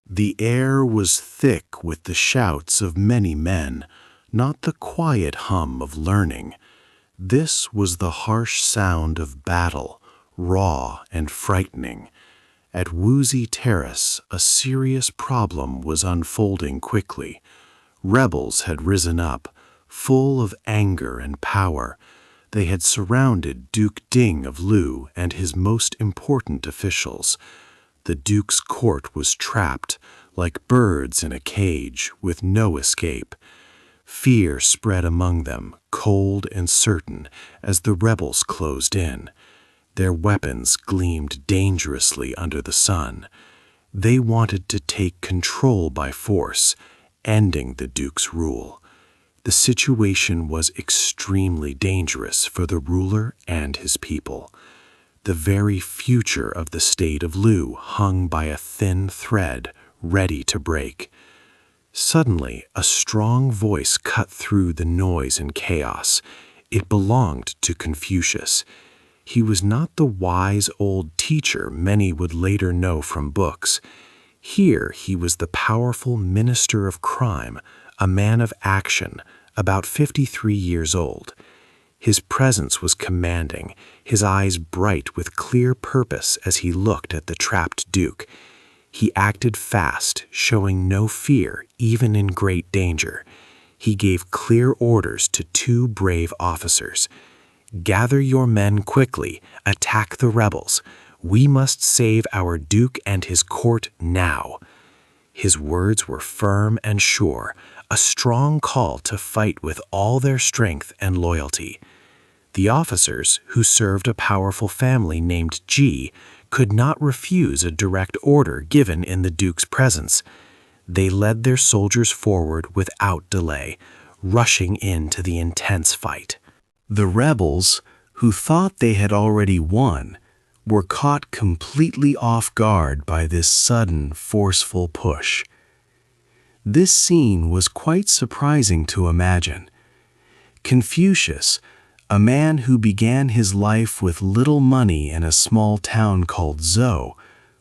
The air was thick with the shouts of many men, not the quiet hum of learning. This was the harsh sound of battle, raw and frightening. At Woozy Terrace, a serious problem was unfolding quickly. Rebels had risen up, full of anger and power. They had surrounded Duke Ding of Lu and his most important officials. The Duke's court was trapped, like birds in a cage, with no escape. Fear spread among them, cold and certain, as the rebels closed in. Their weapons gleamed dangerously under the sun. They wanted to take control by force, ending the Duke's rule. The situation was extremely dangerous for the ruler and his people. The very future of the state of Lu hung by a thin thread, ready to break. Suddenly, a strong voice cut through the noise and chaos. It belonged to Confucius. He was not the wise old teacher many would later know from books. Here he was the powerful minister of crime, a man of action, about 53 years old. His presence was commanding, his eyes bright with clear purpose as he looked at the trapped Duke. He acted fast, showing no fear, even in great danger. He gave clear orders to two brave officers. "Gather your men quickly, attack the rebels. We must save our Duke and his court now." His words were firm and sure, a strong call to fight with all their strength and loyalty. The officers, who served a powerful family named Ji, could not refuse a direct order given in the Duke's presence. They led their soldiers forward without delay, rushing into the intense fight. The rebels, who thought they had already won, were caught completely off guard by this sudden, forceful push. This scene was quite surprising to imagine. Confucius, a man who began his life with little money in a small town called Zhou,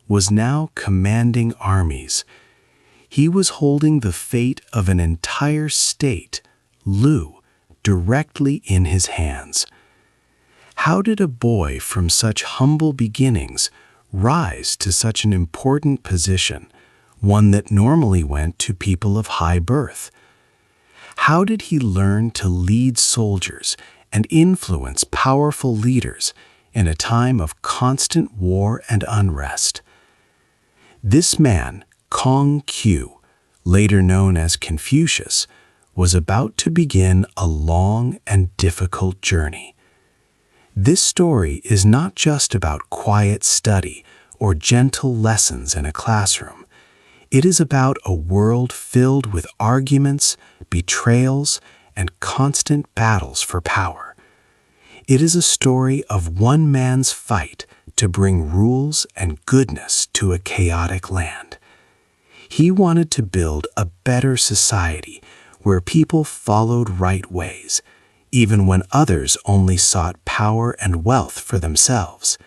was now commanding armies. He was holding the fate of an entire state, Lu, directly in his hands. How did a boy from such humble beginnings rise to such an important position, one that normally went to people of high birth? How did he learn to lead soldiers and influence powerful leaders in a time of constant war and unrest? This man, Q, later known as Confucius, was about to begin a long and difficult journey. This story is not just about quiet study or gentle lessons in a classroom. It is about a world filled with arguments, betrayals, and constant battles for power. It is a story of one man's fight to bring rules and goodness to a chaotic land. He wanted to build a better society where people followed right ways, even when others only sought power and wealth for themselves.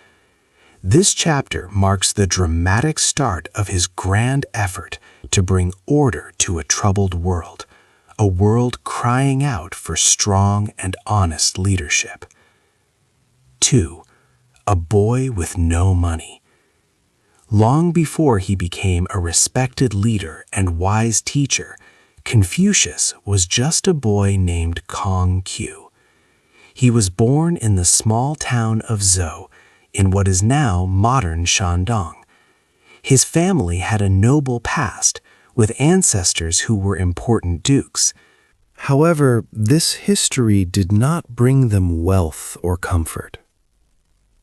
This chapter marks the dramatic start of his grand effort to bring order to a troubled world, a world crying out for strong and honest leadership. 2. A boy with no money. Long before he became a respected leader and wise teacher, Confucius was just a boy named Q. He was born in the small town of Zhou, in what is now modern Shandong. His family had a noble past, with ancestors who were important dukes. However, this history did not bring them wealth or comfort.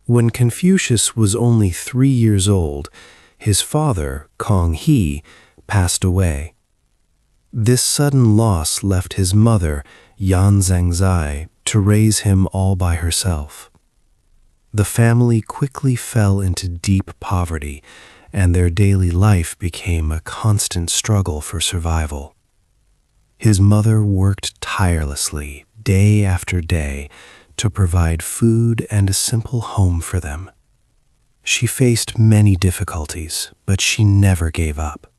When Confucius was only 3 years old, his father, He, passed away. This sudden loss left his mother, Yan Zhangzai, to raise him all by herself. The family quickly fell into deep poverty, and their daily life became a constant struggle for survival. His mother worked tirelessly, day after day, to provide food and a simple home for them. She faced many difficulties, but she never gave up.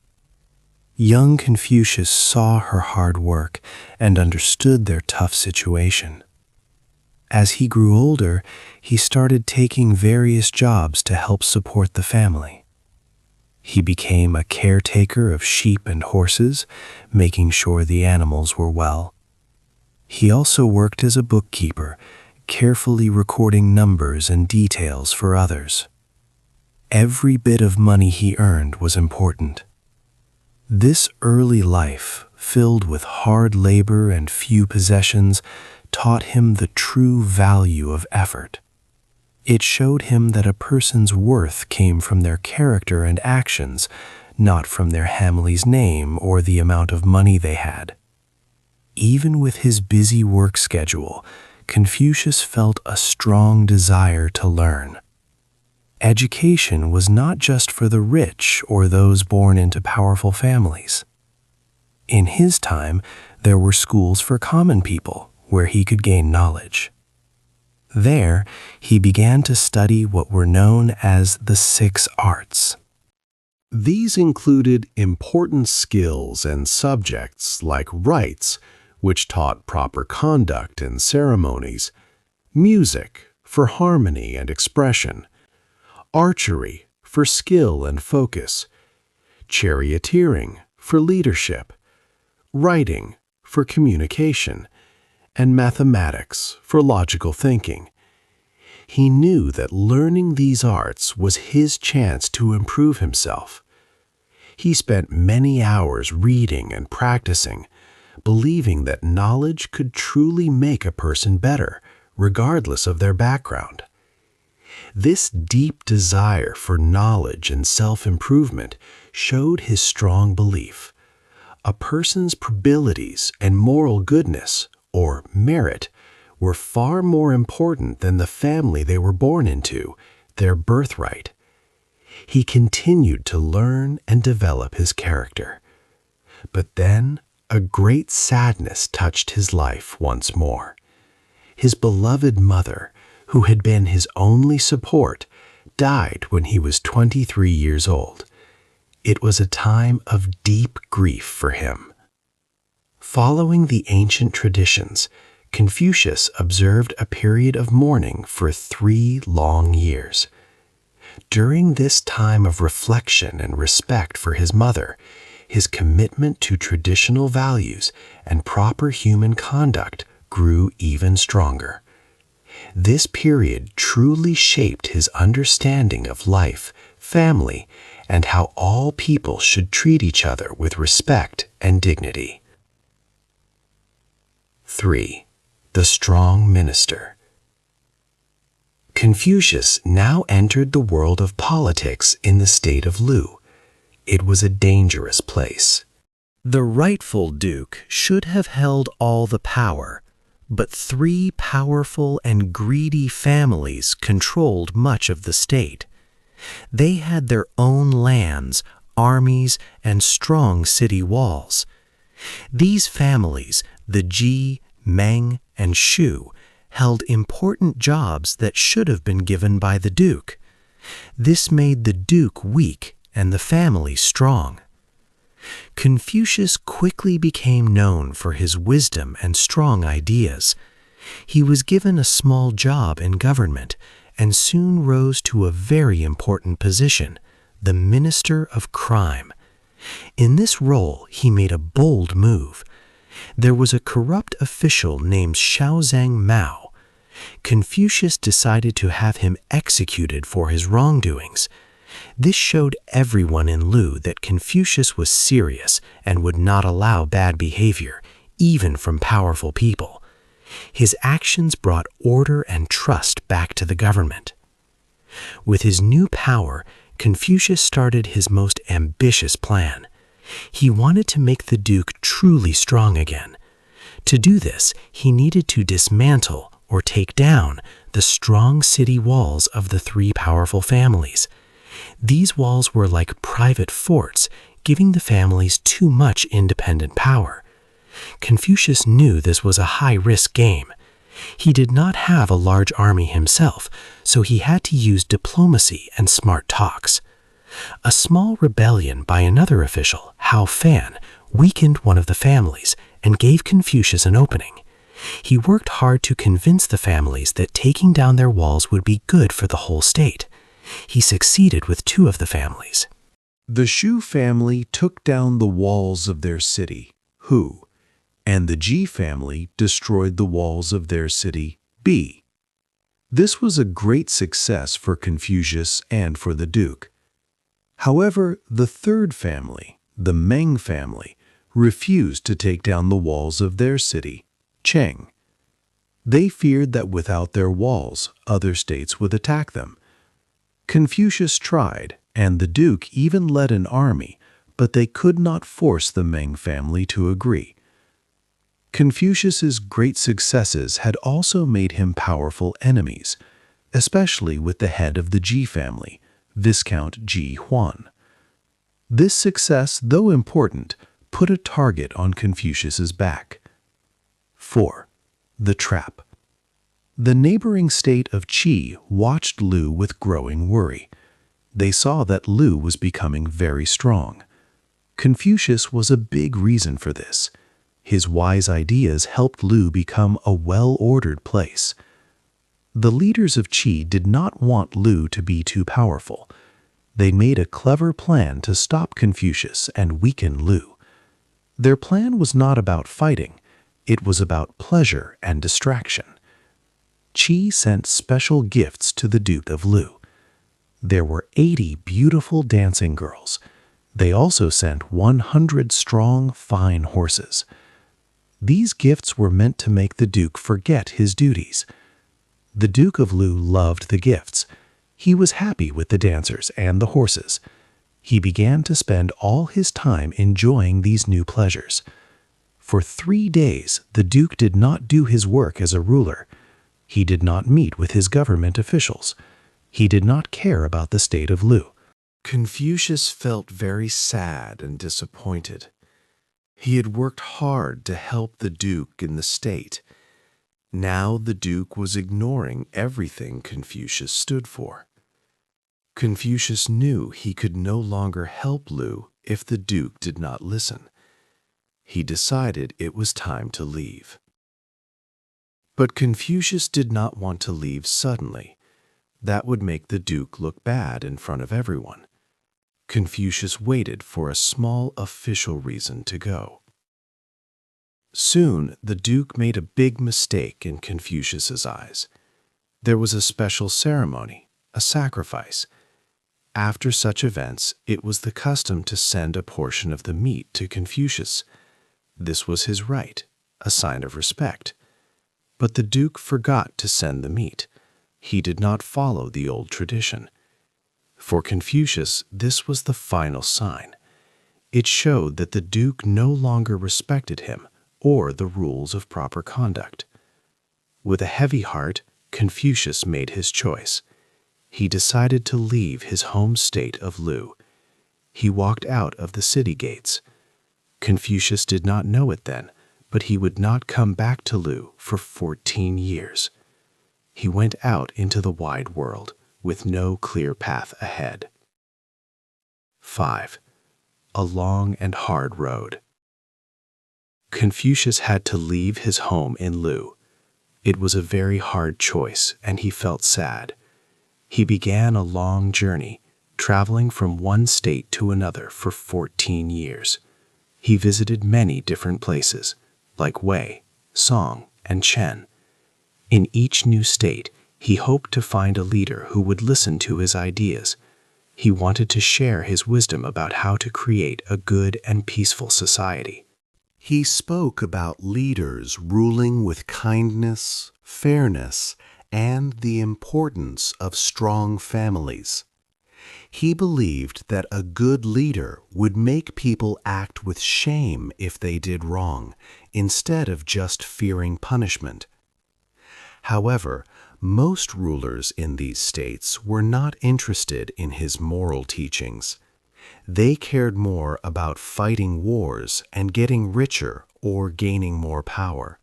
Young Confucius saw her hard work and understood their tough situation. As he grew older, he started taking various jobs to help support the family. He became a caretaker of sheep and horses, making sure the animals were well. He also worked as a bookkeeper, carefully recording numbers and details for others. Every bit of money he earned was important. This early life, filled with hard labor and few possessions, taught him the true value of effort. It showed him that a person's worth came from their character and actions, not from their family's name or the amount of money they had. Even with his busy work schedule, Confucius felt a strong desire to learn. Education was not just for the rich or those born into powerful families. In his time, there were schools for common people where he could gain knowledge. There, he began to study what were known as the 6 arts. These included important skills and subjects like rites, which taught proper conduct and ceremonies, music for harmony and expression, archery for skill and focus, charioteering for leadership, writing for communication, and mathematics for logical thinking. He knew that learning these arts was his chance to improve himself. He spent many hours reading and practicing, believing that knowledge could truly make a person better, regardless of their background. This deep desire for knowledge and self-improvement showed his strong belief. A person's abilities and moral goodness, or merit, were far more important than the family they were born into, their birthright. He continued to learn and develop his character. But then, a great sadness touched his life once more. His beloved mother, who had been his only support, died when he was 23 years old. It was a time of deep grief for him. Following the ancient traditions, Confucius observed a period of mourning for 3 long years. During this time of reflection and respect for his mother, his commitment to traditional values and proper human conduct grew even stronger. This period truly shaped his understanding of life, family, and how all people should treat each other with respect and dignity. 3. The strong minister. Confucius now entered the world of politics in the state of Lu. It was a dangerous place. The rightful duke should have held all the power, but 3 powerful and greedy families controlled much of the state. They had their own lands, armies, and strong city walls. These families, the Ji, Meng, and Shu, held important jobs that should have been given by the duke. This made the duke weak and the family strong. Confucius quickly became known for his wisdom and strong ideas. He was given a small job in government and soon rose to a very important position, the Minister of Crime. In this role, he made a bold move. There was a corrupt official named Shaozhang Mao. Confucius decided to have him executed for his wrongdoings. This showed everyone in Lu that Confucius was serious and would not allow bad behavior, even from powerful people. His actions brought order and trust back to the government. With his new power, Confucius started his most ambitious plan. He wanted to make the duke truly strong again. To do this, he needed to dismantle or take down the strong city walls of the 3 powerful families. These walls were like private forts, giving the families too much independent power. Confucius knew this was a high-risk game. He did not have a large army himself, so he had to use diplomacy and smart talks. A small rebellion by another official, Hao Fan weakened one of the families and gave Confucius an opening. He worked hard to convince the families that taking down their walls would be good for the whole state. He succeeded with two of the families. The Shu family took down the walls of their city, Hu, and the Ji family destroyed the walls of their city, Bi. This was a great success for Confucius and for the Duke. However, the third family, the Meng family, refused to take down the walls of their city, Cheng. They feared that without their walls, other states would attack them. Confucius tried, and the Duke even led an army, but they could not force the Meng family to agree. Confucius's great successes had also made him powerful enemies, especially with the head of the Ji family, Viscount Ji Huan. This success, though important, put a target on Confucius's back. 4. The Trap. The neighboring state of Qi watched Lu with growing worry. They saw that Lu was becoming very strong. Confucius was a big reason for this. His wise ideas helped Lu become a well-ordered place. The leaders of Qi did not want Lu to be too powerful. They made a clever plan to stop Confucius and weaken Lu. Their plan was not about fighting. It was about pleasure and distraction. Qi sent special gifts to the Duke of Lu. There were 80 beautiful dancing girls. They also sent 100 strong, fine horses. These gifts were meant to make the Duke forget his duties. The Duke of Lu loved the gifts. He was happy with the dancers and the horses. He began to spend all his time enjoying these new pleasures. For 3 days, the Duke did not do his work as a ruler. He did not meet with his government officials. He did not care about the state of Lu. Confucius felt very sad and disappointed. He had worked hard to help the Duke in the state. Now the Duke was ignoring everything Confucius stood for. Confucius knew he could no longer help Lu if the Duke did not listen. He decided it was time to leave. But Confucius did not want to leave suddenly. That would make the Duke look bad in front of everyone. Confucius waited for a small official reason to go. Soon, the Duke made a big mistake in Confucius's eyes. There was a special ceremony, a sacrifice. After such events, it was the custom to send a portion of the meat to Confucius. This was his right, a sign of respect. But the Duke forgot to send the meat. He did not follow the old tradition. For Confucius, this was the final sign. It showed that the Duke no longer respected him or the rules of proper conduct. With a heavy heart, Confucius made his choice. He decided to leave his home state of Lu. He walked out of the city gates. Confucius did not know it then, but he would not come back to Lu for 14 years. He went out into the wide world with no clear path ahead. 5. A long and hard road. Confucius had to leave his home in Lu. It was a very hard choice, and he felt sad. He began a long journey, traveling from one state to another for 14 years. He visited many different places, like Wei, Song, and Chen. In each new state, he hoped to find a leader who would listen to his ideas. He wanted to share his wisdom about how to create a good and peaceful society. He spoke about leaders ruling with kindness, fairness, and the importance of strong families. He believed that a good leader would make people act with shame if they did wrong, instead of just fearing punishment. However, most rulers in these states were not interested in his moral teachings. They cared more about fighting wars and getting richer or gaining more power.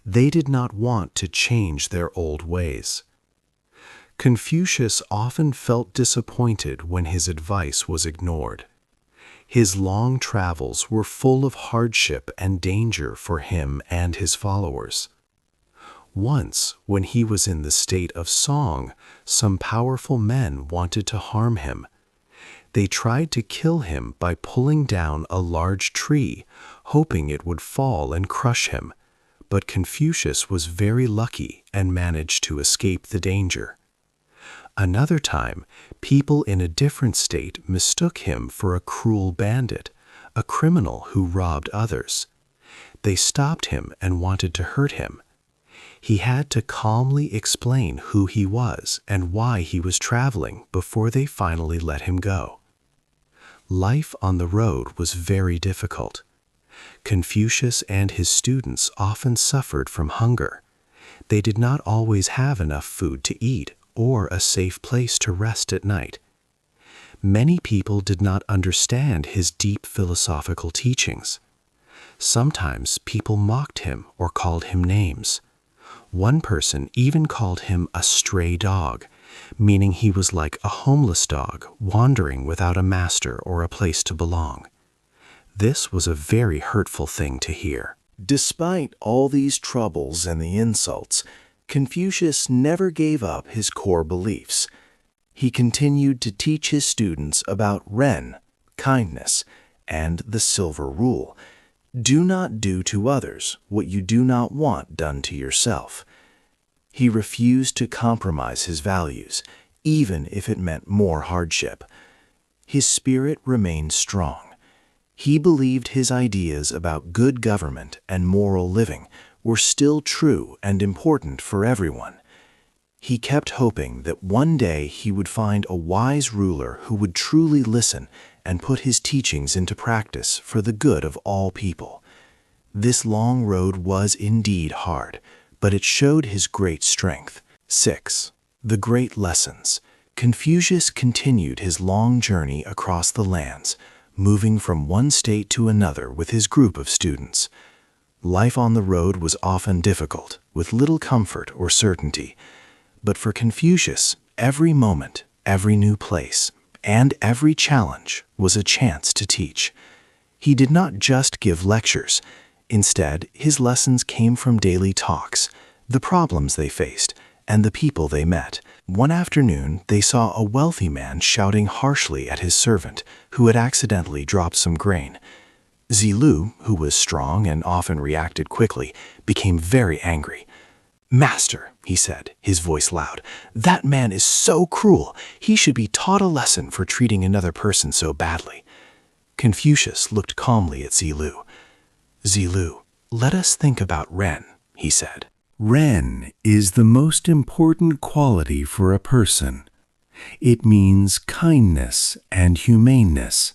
They did not want to change their old ways. Confucius often felt disappointed when his advice was ignored. His long travels were full of hardship and danger for him and his followers. Once, when he was in the state of song, some powerful men wanted to harm him. They tried to kill him by pulling down a large tree, hoping it would fall and crush him. But Confucius was very lucky and managed to escape the danger. Another time, people in a different state mistook him for a cruel bandit, a criminal who robbed others. They stopped him and wanted to hurt him. He had to calmly explain who he was and why he was traveling before they finally let him go. Life on the road was very difficult. Confucius and his students often suffered from hunger. They did not always have enough food to eat or a safe place to rest at night. Many people did not understand his deep philosophical teachings. Sometimes people mocked him or called him names. One person even called him a stray dog, meaning he was like a homeless dog wandering without a master or a place to belong. This was a very hurtful thing to hear. Despite all these troubles and the insults, Confucius never gave up his core beliefs. He continued to teach his students about Ren, kindness, and the Silver Rule. Do not do to others what you do not want done to yourself. He refused to compromise his values, even if it meant more hardship. His spirit remained strong. He believed his ideas about good government and moral living were still true and important for everyone. He kept hoping that one day he would find a wise ruler who would truly listen and put his teachings into practice for the good of all people. This long road was indeed hard, but it showed his great strength. 6. The Great Lessons. Confucius continued his long journey across the lands, moving from one state to another with his group of students. Life on the road was often difficult, with little comfort or certainty. But for Confucius, every moment, every new place, and every challenge was a chance to teach. He did not just give lectures. Instead, his lessons came from daily talks, the problems they faced, and the people they met. One afternoon, they saw a wealthy man shouting harshly at his servant, who had accidentally dropped some grain. Zilu, who was strong and often reacted quickly, became very angry. "Master," he said, his voice loud, "that man is so cruel. He should be taught a lesson for treating another person so badly." Confucius looked calmly at Zilu. "Zilu, let us think about Ren," he said. Ren is the most important quality for a person. It means kindness and humaneness.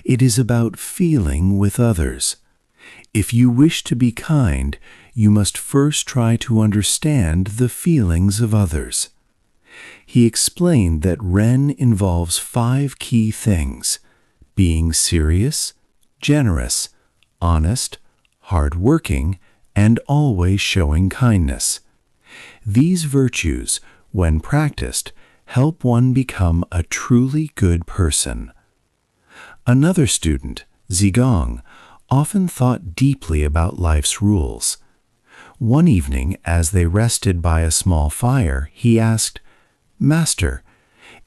It is about feeling with others. If you wish to be kind, you must first try to understand the feelings of others. He explained that Ren involves 5 key things: being serious, generous, honest, hardworking, and always showing kindness. These virtues, when practiced, help one become a truly good person. Another student, Zigong, often thought deeply about life's rules. One evening, as they rested by a small fire, he asked, "Master,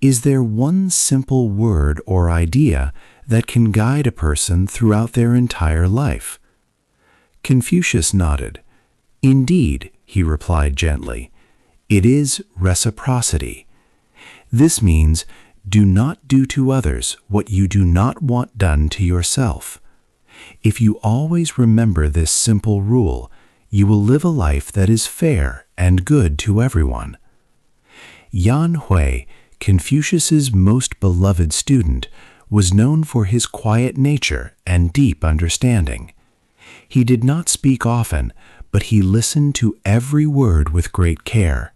is there one simple word or idea that can guide a person throughout their entire life?" Confucius nodded. "Indeed," he replied gently, "it is reciprocity. This means do not do to others what you do not want done to yourself. If you always remember this simple rule, you will live a life that is fair and good to everyone." Yan Hui, Confucius's most beloved student, was known for his quiet nature and deep understanding. He did not speak often, but he listened to every word with great care.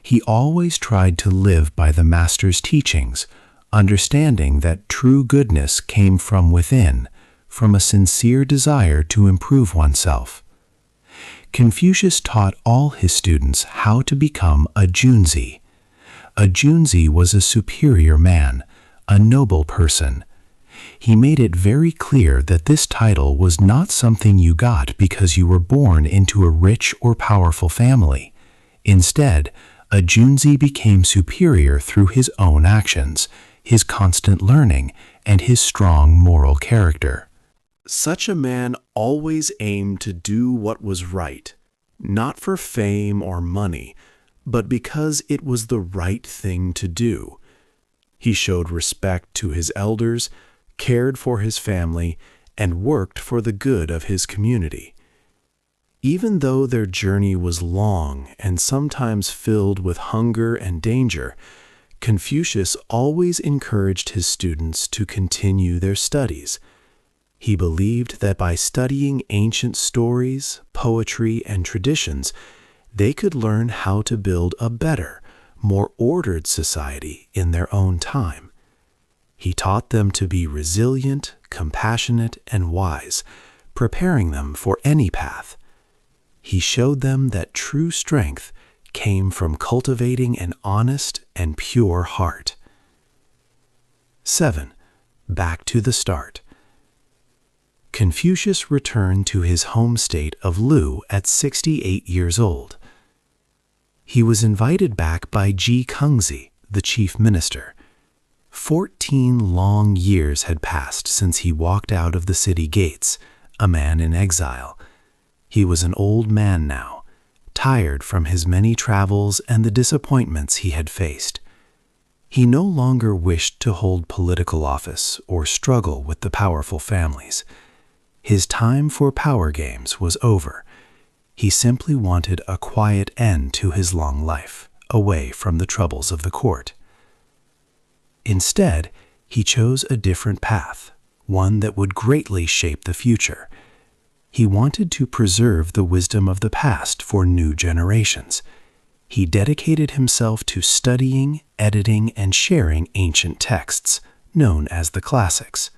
He always tried to live by the Master's teachings, understanding that true goodness came from within, from a sincere desire to improve oneself. Confucius taught all his students how to become a junzi. A junzi was a superior man, a noble person. He made it very clear that this title was not something you got because you were born into a rich or powerful family. Instead, a Junzi became superior through his own actions, his constant learning, and his strong moral character. Such a man always aimed to do what was right, not for fame or money, but because it was the right thing to do. He showed respect to his elders, cared for his family, and worked for the good of his community. Even though their journey was long and sometimes filled with hunger and danger, Confucius always encouraged his students to continue their studies. He believed that by studying ancient stories, poetry, and traditions, they could learn how to build a better, more ordered society in their own time. He taught them to be resilient, compassionate, and wise, preparing them for any path. He showed them that true strength came from cultivating an honest and pure heart. 7. Back to the start. Confucius returned to his home state of Lu at 68 years old. He was invited back by Ji Kengzi, the chief minister. 14 long years had passed since he walked out of the city gates, a man in exile. He was an old man now, tired from his many travels and the disappointments he had faced. He no longer wished to hold political office or struggle with the powerful families. His time for power games was over. He simply wanted a quiet end to his long life, away from the troubles of the court. Instead, he chose a different path, one that would greatly shape the future. He wanted to preserve the wisdom of the past for new generations. He dedicated himself to studying, editing, and sharing ancient texts, known as the classics.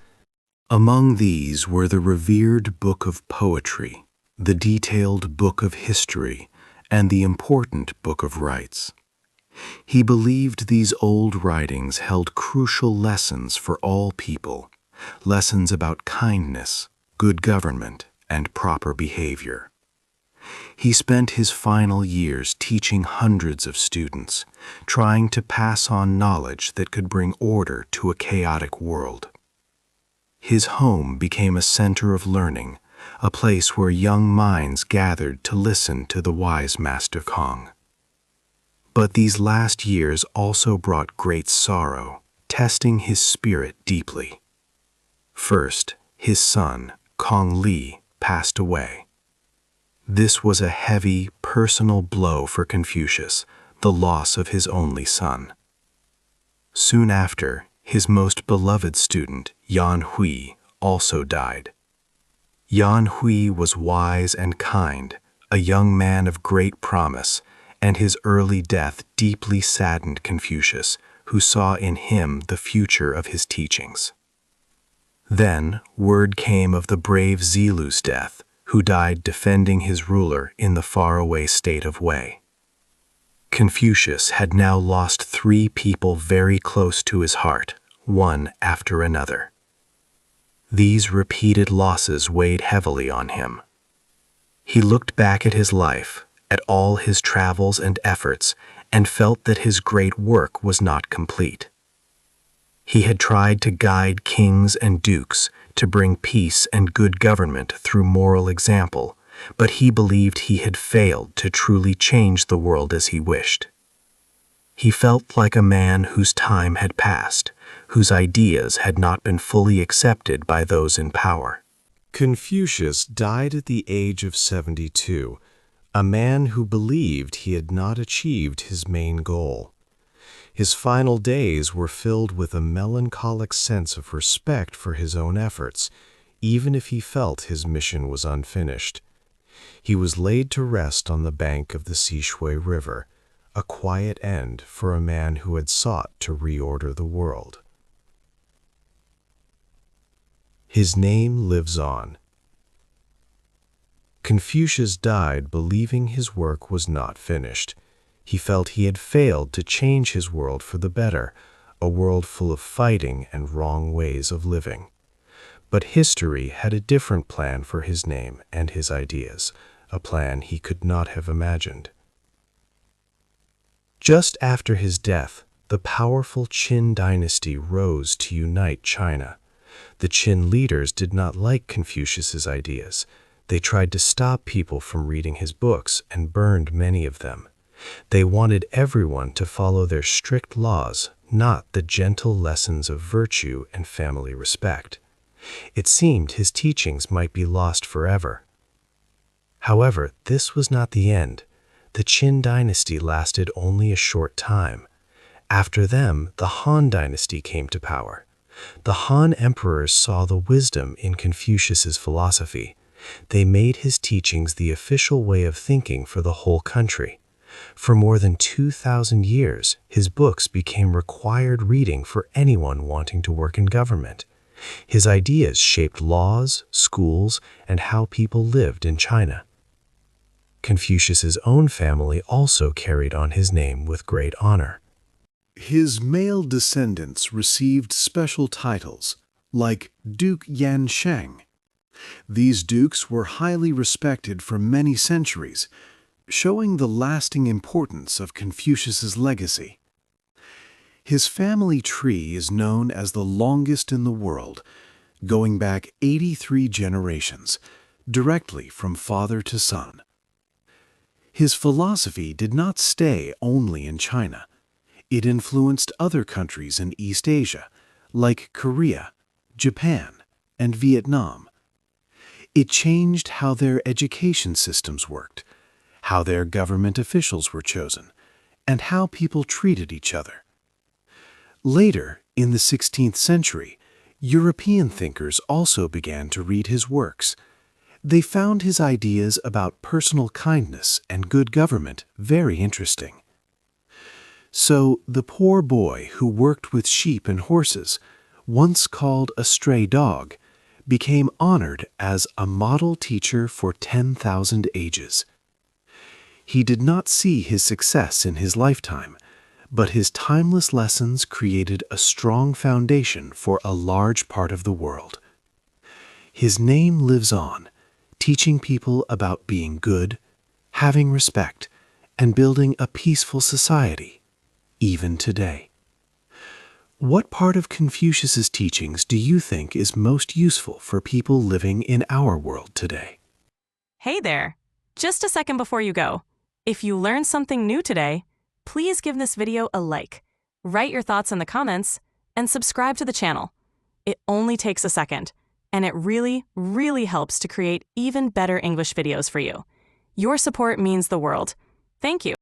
Among these were the revered book of poetry, the detailed book of history, and the important book of rites. He believed these old writings held crucial lessons for all people, lessons about kindness, good government, and proper behavior. He spent his final years teaching hundreds of students, trying to pass on knowledge that could bring order to a chaotic world. His home became a center of learning, a place where young minds gathered to listen to the wise Master Kong. But these last years also brought great sorrow, testing his spirit deeply. First, his son, Kong Li, passed away. This was a heavy, personal blow for Confucius, the loss of his only son. Soon after, his most beloved student, Yan Hui, also died. Yan Hui was wise and kind, a young man of great promise, and his early death deeply saddened Confucius, who saw in him the future of his teachings. Then, word came of the brave Zilu's death, who died defending his ruler in the faraway state of Wei. Confucius had now lost 3 people very close to his heart, one after another. These repeated losses weighed heavily on him. He looked back at his life, at all his travels and efforts, and felt that his great work was not complete. He had tried to guide kings and dukes, to bring peace and good government through moral example, but he believed he had failed to truly change the world as he wished. He felt like a man whose time had passed, whose ideas had not been fully accepted by those in power. Confucius died at the age of 72, a man who believed he had not achieved his main goal. His final days were filled with a melancholic sense of respect for his own efforts, even if he felt his mission was unfinished. He was laid to rest on the bank of the Sishui River, a quiet end for a man who had sought to reorder the world. His name lives on. Confucius died believing his work was not finished. He felt he had failed to change his world for the better, a world full of fighting and wrong ways of living. But history had a different plan for his name and his ideas, a plan he could not have imagined. Just after his death, the powerful Qin dynasty rose to unite China. The Qin leaders did not like Confucius's ideas. They tried to stop people from reading his books and burned many of them. They wanted everyone to follow their strict laws, not the gentle lessons of virtue and family respect. It seemed his teachings might be lost forever. However, this was not the end. The Qin dynasty lasted only a short time. After them, the Han dynasty came to power. The Han emperors saw the wisdom in Confucius's philosophy. They made his teachings the official way of thinking for the whole country. For more than 2,000 years, his books became required reading for anyone wanting to work in government. His ideas shaped laws, schools, and how people lived in China. Confucius's own family also carried on his name with great honor. His male descendants received special titles, like Duke Yan Sheng. These dukes were highly respected for many centuries, showing the lasting importance of Confucius's legacy. His family tree is known as the longest in the world, going back 83 generations, directly from father to son. His philosophy did not stay only in China. It influenced other countries in East Asia, like Korea, Japan, and Vietnam. It changed how their education systems worked, how their government officials were chosen, and how people treated each other. Later, in the 16th century, European thinkers also began to read his works. They found his ideas about personal kindness and good government very interesting. So the poor boy who worked with sheep and horses, once called a stray dog, became honored as a model teacher for 10,000 ages. He did not see his success in his lifetime, but his timeless lessons created a strong foundation for a large part of the world. His name lives on, teaching people about being good, having respect, and building a peaceful society, even today. What part of Confucius's teachings do you think is most useful for people living in our world today? Hey there! Just a second before you go. If you learned something new today, please give this video a like, write your thoughts in the comments, and subscribe to the channel. It only takes a second, and it really, really helps to create even better English videos for you. Your support means the world. Thank you.